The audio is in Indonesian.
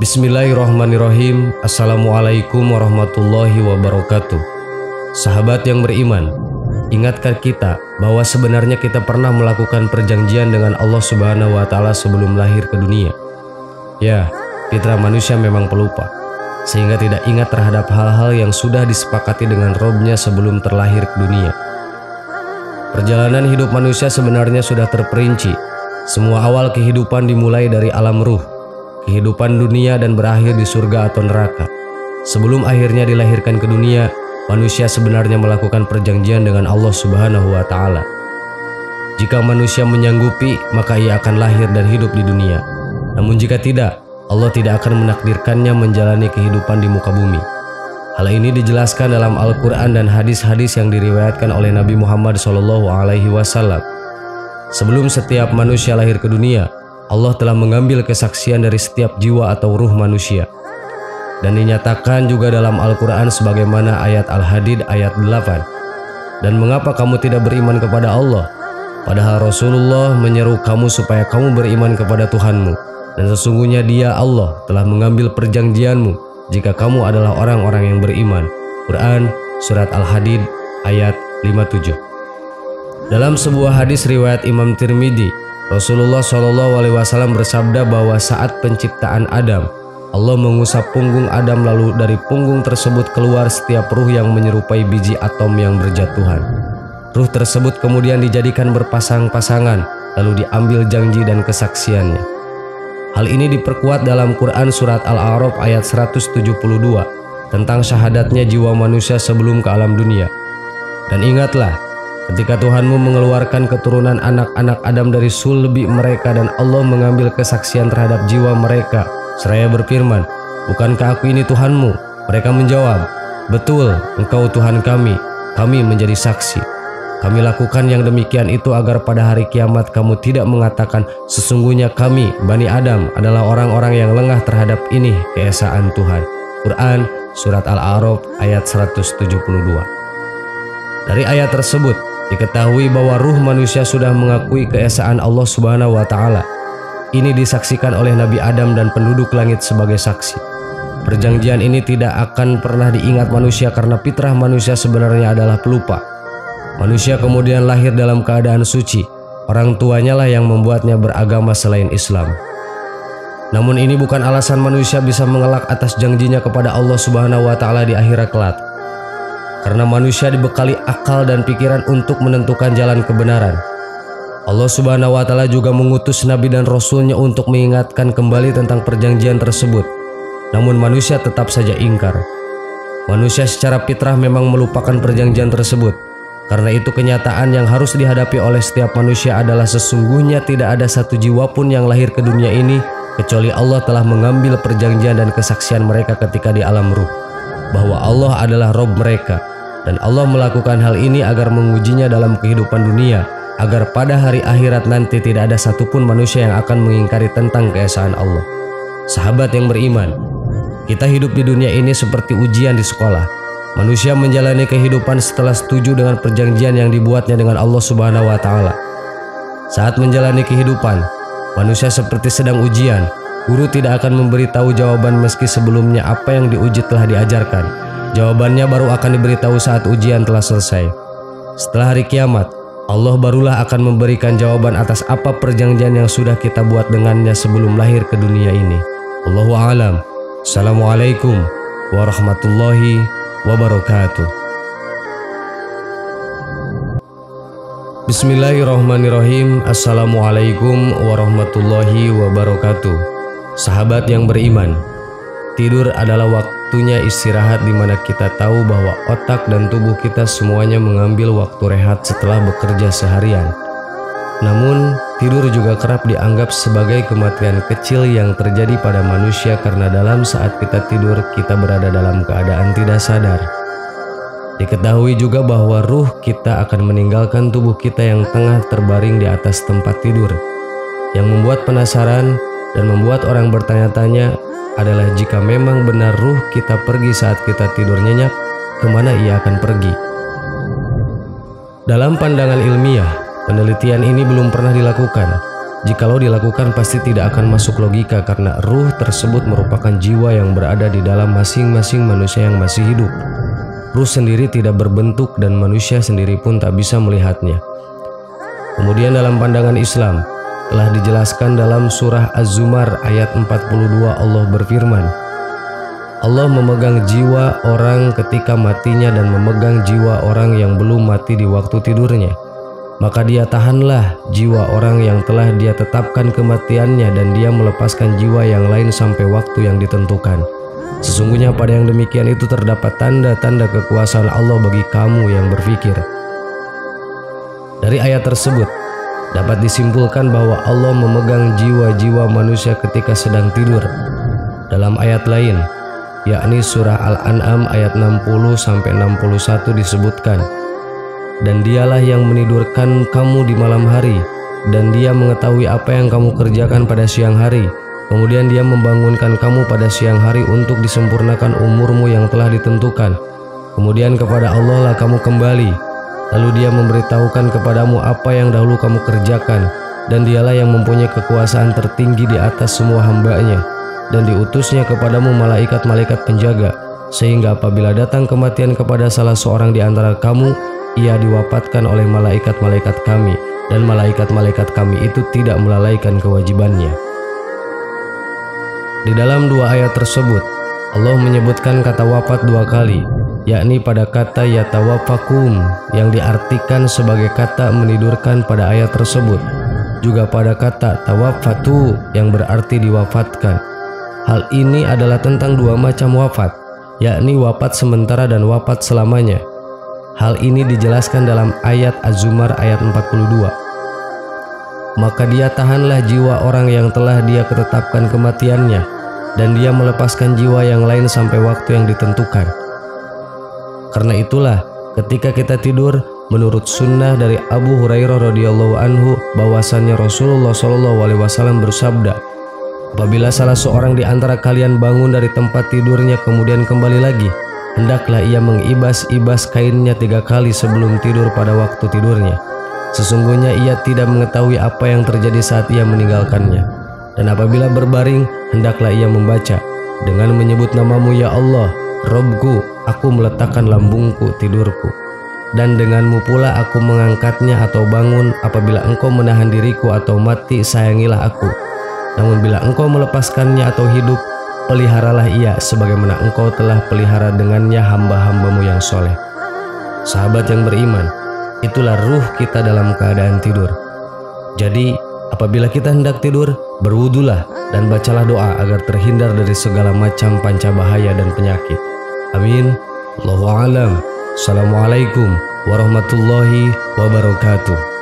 Bismillahirrahmanirrahim. Assalamualaikum warahmatullahi wabarakatuh. Sahabat yang beriman, ingatkan kita bahwa sebenarnya kita pernah melakukan perjanjian dengan Allah Subhanahu wa Ta'ala sebelum lahir ke dunia. Ya, fitrah manusia memang pelupa, sehingga tidak ingat terhadap hal-hal yang sudah disepakati dengan Robnya sebelum terlahir ke dunia. Perjalanan hidup manusia sebenarnya sudah terperinci. Semua awal kehidupan dimulai dari alam ruh, kehidupan dunia, dan berakhir di surga atau neraka. Sebelum akhirnya dilahirkan ke dunia, manusia sebenarnya melakukan perjanjian dengan Allah Subhanahu wa Ta'ala. Jika manusia menyanggupi, maka ia akan lahir dan hidup di dunia. Namun jika tidak, Allah tidak akan menakdirkannya menjalani kehidupan di muka bumi. Hal ini dijelaskan dalam Al-Quran dan hadis-hadis yang diriwayatkan oleh Nabi Muhammad SAW. Sebelum setiap manusia lahir ke dunia, Allah telah mengambil kesaksian dari setiap jiwa atau ruh manusia. Dan dinyatakan juga dalam Al-Quran sebagaimana ayat Al-Hadid ayat 8. Dan mengapa kamu tidak beriman kepada Allah? Padahal Rasulullah menyeru kamu supaya kamu beriman kepada Tuhanmu. Dan sesungguhnya Dia, Allah, telah mengambil perjanjianmu jika kamu adalah orang-orang yang beriman. Quran Surat Al-Hadid ayat 57. Dalam sebuah hadis riwayat Imam Tirmidzi, Rasulullah SAW bersabda bahwa saat penciptaan Adam, Allah mengusap punggung Adam, lalu dari punggung tersebut keluar setiap ruh yang menyerupai biji atom yang berjatuhan. Ruh tersebut kemudian dijadikan berpasang-pasangan, lalu diambil janji dan kesaksiannya. Hal ini diperkuat dalam Quran Surat Al-A'raf ayat 172 tentang syahadatnya jiwa manusia sebelum ke alam dunia. Dan ingatlah, ketika Tuhanmu mengeluarkan keturunan anak-anak Adam dari sulbi mereka dan Allah mengambil kesaksian terhadap jiwa mereka, seraya berfirman, "Bukankah aku ini Tuhanmu?" Mereka menjawab, "Betul, Engkau Tuhan kami, kami menjadi saksi." Kami lakukan yang demikian itu agar pada hari kiamat kamu tidak mengatakan, "Sesungguhnya kami, Bani Adam, adalah orang-orang yang lengah terhadap ini keesaan Tuhan." Quran Surat Al-A'raf ayat 172. Dari ayat tersebut diketahui bahwa ruh manusia sudah mengakui keesaan Allah Subhanahu wa Ta'ala. Ini disaksikan oleh Nabi Adam dan penduduk langit sebagai saksi. Perjanjian ini tidak akan pernah diingat manusia karena fitrah manusia sebenarnya adalah pelupa. Manusia kemudian lahir dalam keadaan suci. Orang tuanya lah yang membuatnya beragama selain Islam. Namun ini bukan alasan manusia bisa mengelak atas janjinya kepada Allah Subhanahu wa Ta'ala di akhirat kelak. Karena manusia dibekali akal dan pikiran untuk menentukan jalan kebenaran. Allah Subhanahu wa Ta'ala juga mengutus Nabi dan Rasulnya untuk mengingatkan kembali tentang perjanjian tersebut. Namun manusia tetap saja ingkar. Manusia secara fitrah memang melupakan perjanjian tersebut. Karena itu kenyataan yang harus dihadapi oleh setiap manusia adalah sesungguhnya tidak ada satu jiwa pun yang lahir ke dunia ini kecuali Allah telah mengambil perjanjian dan kesaksian mereka ketika di alam ruh, bahwa Allah adalah Rob mereka. Dan Allah melakukan hal ini agar mengujinya dalam kehidupan dunia, agar pada hari akhirat nanti tidak ada satupun manusia yang akan mengingkari tentang keesaan Allah. Sahabat yang beriman, kita hidup di dunia ini seperti ujian di sekolah. Manusia menjalani kehidupan setelah setuju dengan perjanjian yang dibuatnya dengan Allah Subhanahu wa Ta'ala. Saat menjalani kehidupan, manusia seperti sedang ujian. Guru tidak akan memberitahu jawaban meski sebelumnya apa yang diuji telah diajarkan. Jawabannya baru akan diberitahu saat ujian telah selesai. Setelah hari kiamat, Allah barulah akan memberikan jawaban atas apa perjanjian yang sudah kita buat dengannya sebelum lahir ke dunia ini. Wallahu a'lam. Assalamualaikum warahmatullahi wabarakatuh. Bismillahirrahmanirrahim. Assalamualaikum warahmatullahi wabarakatuh. Sahabat yang beriman, tidur adalah waktunya istirahat di mana kita tahu bahwa otak dan tubuh kita semuanya mengambil waktu rehat setelah bekerja seharian. Namun, tidur juga kerap dianggap sebagai kematian kecil yang terjadi pada manusia karena dalam saat kita tidur, kita berada dalam keadaan tidak sadar. Diketahui juga bahwa ruh kita akan meninggalkan tubuh kita yang tengah terbaring di atas tempat tidur. Yang membuat penasaran dan membuat orang bertanya-tanya adalah jika memang benar ruh kita pergi saat kita tidur nyenyak, kemana ia akan pergi? Dalam pandangan ilmiah, penelitian ini belum pernah dilakukan. Jikalau dilakukan pasti tidak akan masuk logika karena ruh tersebut merupakan jiwa yang berada di dalam masing-masing manusia yang masih hidup. Ruh sendiri tidak berbentuk dan manusia sendiri pun tak bisa melihatnya. Kemudian dalam pandangan Islam telah dijelaskan dalam surah Az-Zumar ayat 42 Allah berfirman, Allah memegang jiwa orang ketika matinya dan memegang jiwa orang yang belum mati di waktu tidurnya. Maka dia tahanlah jiwa orang yang telah dia tetapkan kematiannya dan dia melepaskan jiwa yang lain sampai waktu yang ditentukan. Sesungguhnya pada yang demikian itu terdapat tanda-tanda kekuasaan Allah bagi kamu yang berfikir. Dari ayat tersebut dapat disimpulkan bahwa Allah memegang jiwa-jiwa manusia ketika sedang tidur. Dalam ayat lain, yakni surah Al-An'am ayat 60-61 disebutkan, dan dialah yang menidurkan kamu di malam hari, dan dia mengetahui apa yang kamu kerjakan pada siang hari. Kemudian dia membangunkan kamu pada siang hari untuk disempurnakan umurmu yang telah ditentukan. Kemudian kepada Allah lah kamu kembali. Lalu dia memberitahukan kepadamu apa yang dahulu kamu kerjakan, dan dialah yang mempunyai kekuasaan tertinggi di atas semua hambanya, dan diutusnya kepadamu malaikat-malaikat penjaga, sehingga apabila datang kematian kepada salah seorang di antara kamu, ia diwafatkan oleh malaikat-malaikat kami, dan malaikat-malaikat kami itu tidak melalaikan kewajibannya. Di dalam dua ayat tersebut, Allah menyebutkan kata wafat dua kali, yakni pada kata yatawaffakum yang diartikan sebagai kata menidurkan pada ayat tersebut, juga pada kata tawaffatu yang berarti diwafatkan. Hal ini adalah tentang dua macam wafat, yakni wafat sementara dan wafat selamanya. Hal ini dijelaskan dalam ayat Az-Zumar ayat 42. Maka dia tahanlah jiwa orang yang telah dia ketetapkan kematiannya, dan dia melepaskan jiwa yang lain sampai waktu yang ditentukan. Karena itulah ketika kita tidur, menurut sunnah dari Abu Hurairah radhiyallahu anhu bahwasannya Rasulullah SAW bersabda, apabila salah seorang di antara kalian bangun dari tempat tidurnya kemudian kembali lagi, hendaklah ia mengibas-ibas kainnya 3 kali sebelum tidur pada waktu tidurnya. Sesungguhnya ia tidak mengetahui apa yang terjadi saat ia meninggalkannya. Dan apabila berbaring, hendaklah ia membaca, dengan menyebut namamu ya Allah, Robku, aku meletakkan lambungku tidurku. Dan denganmu pula aku mengangkatnya atau bangun. Apabila engkau menahan diriku atau mati, sayangilah aku. Namun bila engkau melepaskannya atau hidup, peliharalah ia sebagaimana engkau telah pelihara dengannya hamba-hambamu yang soleh. Sahabat yang beriman, itulah ruh kita dalam keadaan tidur. Jadi apabila kita hendak tidur, berwudulah dan bacalah doa agar terhindar dari segala macam pancabahaya dan penyakit. Amin. Allahu a'lam. Assalamualaikum warahmatullahi wabarakatuh.